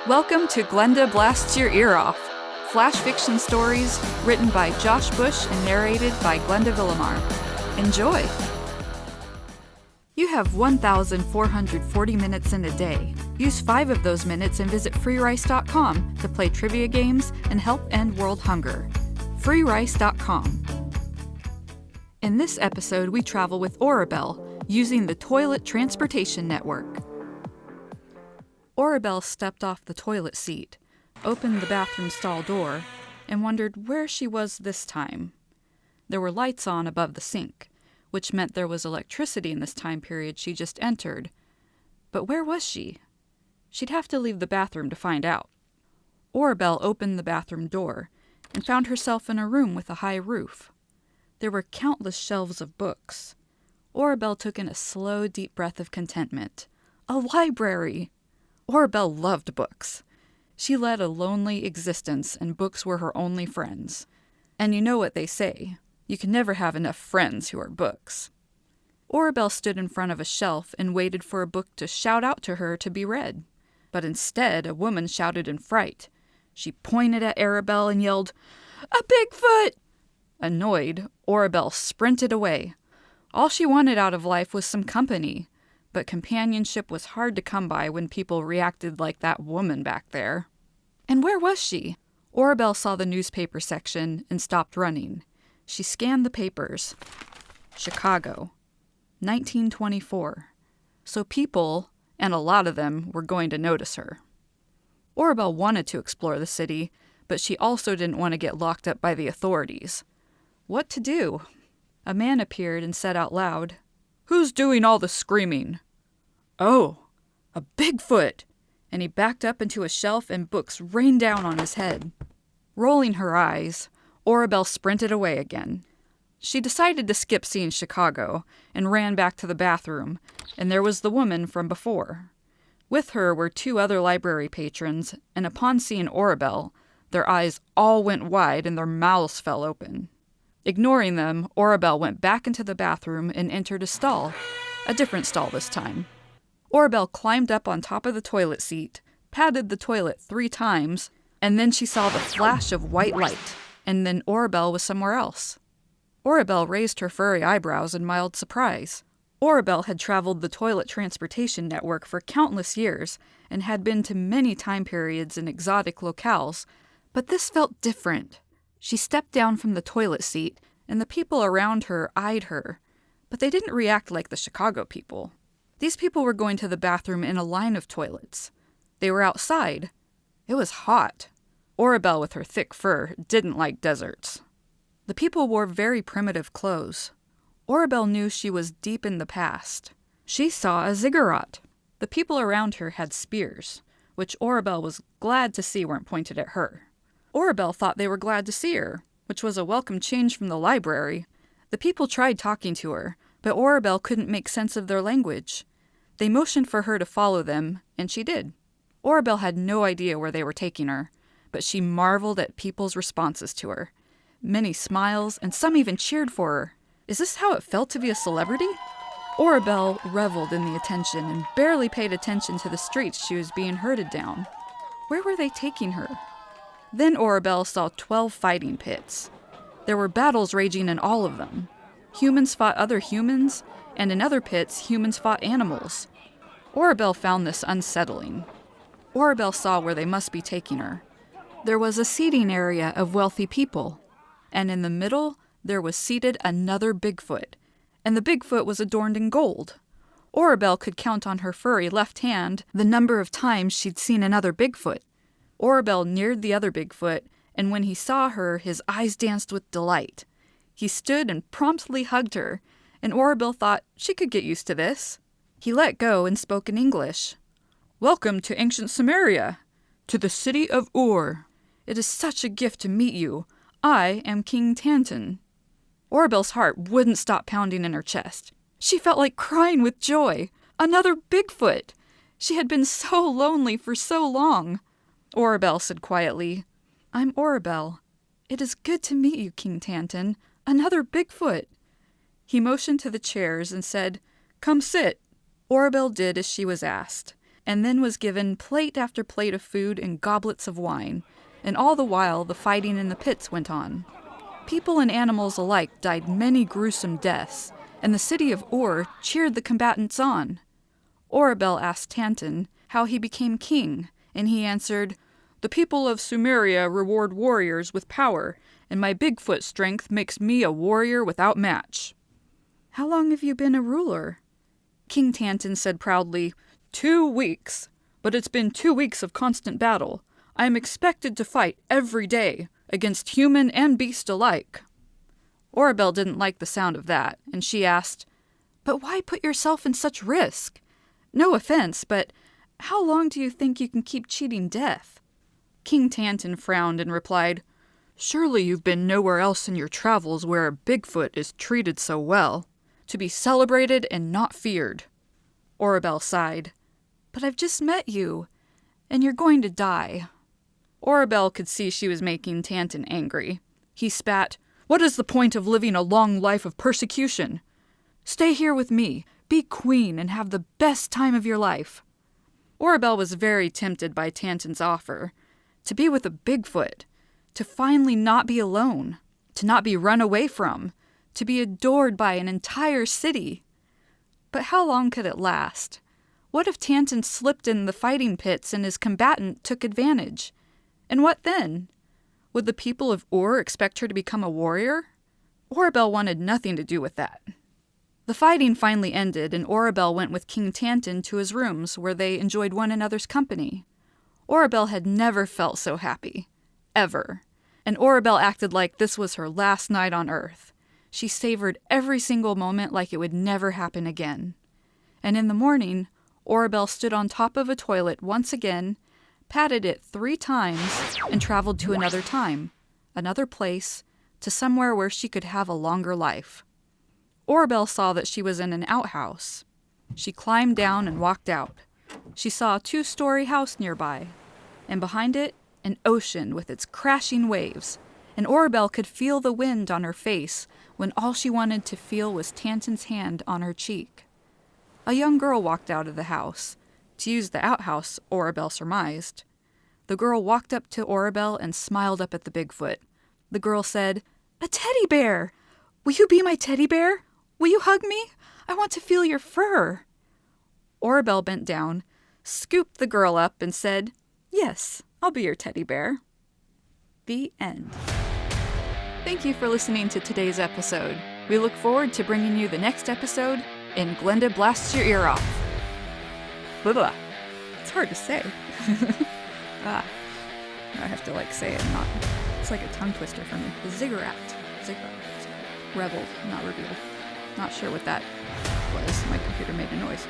Welcome to Glenda Blasts Your Ear Off, flash fiction stories written by Josh Busch and narrated by Glenda Villamar. Enjoy! You have 1,440 minutes in a day. Use 5 of those minutes and visit freerice.com to play trivia games and help end world hunger. freerice.com. In this episode, we travel with Orabel, using the Toilet Transportation Network. Orabel stepped off the toilet seat, opened the bathroom stall door, and wondered where she was this time. There were lights on above the sink, which meant there was electricity in this time period she just entered. But where was she? She'd have to leave the bathroom to find out. Orabel opened the bathroom door and found herself in a room with a high roof. There were countless shelves of books. Orabel took in a slow, deep breath of contentment. A library! Orabel loved books. She led a lonely existence, and books were her only friends. And you know what they say, you can never have enough friends who are books. Orabel stood in front of a shelf and waited for a book to shout out to her to be read. But instead, a woman shouted in fright. She pointed at Orabel and yelled, "A Bigfoot!" Annoyed, Orabel sprinted away. All she wanted out of life was some company. But companionship was hard to come by when people reacted like that woman back there. And where was she? Orabel saw the newspaper section and stopped running. She scanned the papers. Chicago, 1924. So people, and a lot of them, were going to notice her. Orabel wanted to explore the city, but she also didn't want to get locked up by the authorities. What to do? A man appeared and said out loud, "Who's doing all the screaming?" "Oh, a Bigfoot!" And he backed up into a shelf and books rained down on his head. Rolling her eyes, Orabel sprinted away again. She decided to skip seeing Chicago and ran back to the bathroom, and there was the woman from before. With her were 2 other library patrons, and upon seeing Orabel, their eyes all went wide and their mouths fell open. Ignoring them, Orabel went back into the bathroom and entered a stall, a different stall this time. Orabel climbed up on top of the toilet seat, patted the toilet 3 times, and then she saw the flash of white light, and then Orabel was somewhere else. Orabel raised her furry eyebrows in mild surprise. Orabel had traveled the Toilet Transportation Network for countless years and had been to many time periods in exotic locales, but this felt different. She stepped down from the toilet seat, and the people around her eyed her, but they didn't react like the Chicago people. These people were going to the bathroom in a line of toilets. They were outside. It was hot. Orabel, with her thick fur, didn't like deserts. The people wore very primitive clothes. Orabel knew she was deep in the past. She saw a ziggurat. The people around her had spears, which Orabel was glad to see weren't pointed at her. Orabel thought they were glad to see her, which was a welcome change from the library. The people tried talking to her, but Orabel couldn't make sense of their language. They motioned for her to follow them, and she did. Orabel had no idea where they were taking her, but she marveled at people's responses to her. Many smiles, and some even cheered for her. Is this how it felt to be a celebrity? Orabel reveled in the attention and barely paid attention to the streets she was being herded down. Where were they taking her? Then Orabel saw 12 fighting pits. There were battles raging in all of them. Humans fought other humans, and in other pits, humans fought animals. Orabel found this unsettling. Orabel saw where they must be taking her. There was a seating area of wealthy people, and in the middle, there was seated another Bigfoot, and the Bigfoot was adorned in gold. Orabel could count on her furry left hand the number of times she'd seen another Bigfoot. Orabel neared the other Bigfoot, and when he saw her, his eyes danced with delight. He stood and promptly hugged her, and Orabel thought she could get used to this. He let go and spoke in English. "Welcome to ancient Samaria, to the city of Ur. It is such a gift to meet you. I am King Tantan." Orabel's heart wouldn't stop pounding in her chest. She felt like crying with joy. Another Bigfoot! She had been so lonely for so long. Orabel said quietly, "I'm Orabel. It is good to meet you, King Tantan. Another Bigfoot." He motioned to the chairs and said, "Come sit." Orabel did as she was asked, and then was given plate after plate of food and goblets of wine, and all the while the fighting in the pits went on. People and animals alike died many gruesome deaths, and the city of Ur cheered the combatants on. Orabel asked Tanton how he became king, and he answered, "The people of Sumeria reward warriors with power, and my Bigfoot strength makes me a warrior without match." "How long have you been a ruler?" King Tanton said proudly, 2 weeks. But it's been 2 weeks of constant battle. I am expected to fight every day, against human and beast alike." Orabel didn't like the sound of that, and she asked, "But why put yourself in such risk? No offense, but how long do you think you can keep cheating death?" King Tanton frowned and replied, "Surely you've been nowhere else in your travels where a Bigfoot is treated so well, to be celebrated and not feared." Orabel sighed, "But I've just met you, and you're going to die." Orabel could see she was making Tanton angry. He spat, "What is the point of living a long life of persecution? Stay here with me, be queen, and have the best time of your life." Orabel was very tempted by Tanton's offer. To be with a Bigfoot, to finally not be alone, to not be run away from, to be adored by an entire city. But how long could it last? What if Tanton slipped in the fighting pits and his combatant took advantage? And what then? Would the people of Ur expect her to become a warrior? Orabel wanted nothing to do with that. The fighting finally ended, and Orabel went with King Tanton to his rooms, where they enjoyed one another's company. Orabel had never felt so happy. Ever. And Orabel acted like this was her last night on Earth. She savored every single moment like it would never happen again. And in the morning, Orabel stood on top of a toilet once again, patted it 3 times, and traveled to another time, another place, to somewhere where she could have a longer life. Orabel saw that she was in an outhouse. She climbed down and walked out. She saw a 2-story house nearby, and behind it, an ocean with its crashing waves, and Orabel could feel the wind on her face when all she wanted to feel was Tanton's hand on her cheek. A young girl walked out of the house. To use the outhouse, Orabel surmised. The girl walked up to Orabel and smiled up at the Bigfoot. The girl said, "A teddy bear! Will you be my teddy bear? Will you hug me? I want to feel your fur." Orabel bent down, scooped the girl up, and said, "Yes, I'll be your teddy bear." The end. Thank you for listening to today's episode. We look forward to bringing you the next episode in Glenda Blasts Your Ear Off. Blah, blah. It's hard to say. I have to say it, not. It's like a tongue twister for me. The ziggurat. Reveled, not revealed. Not sure what that was. My computer made a noise.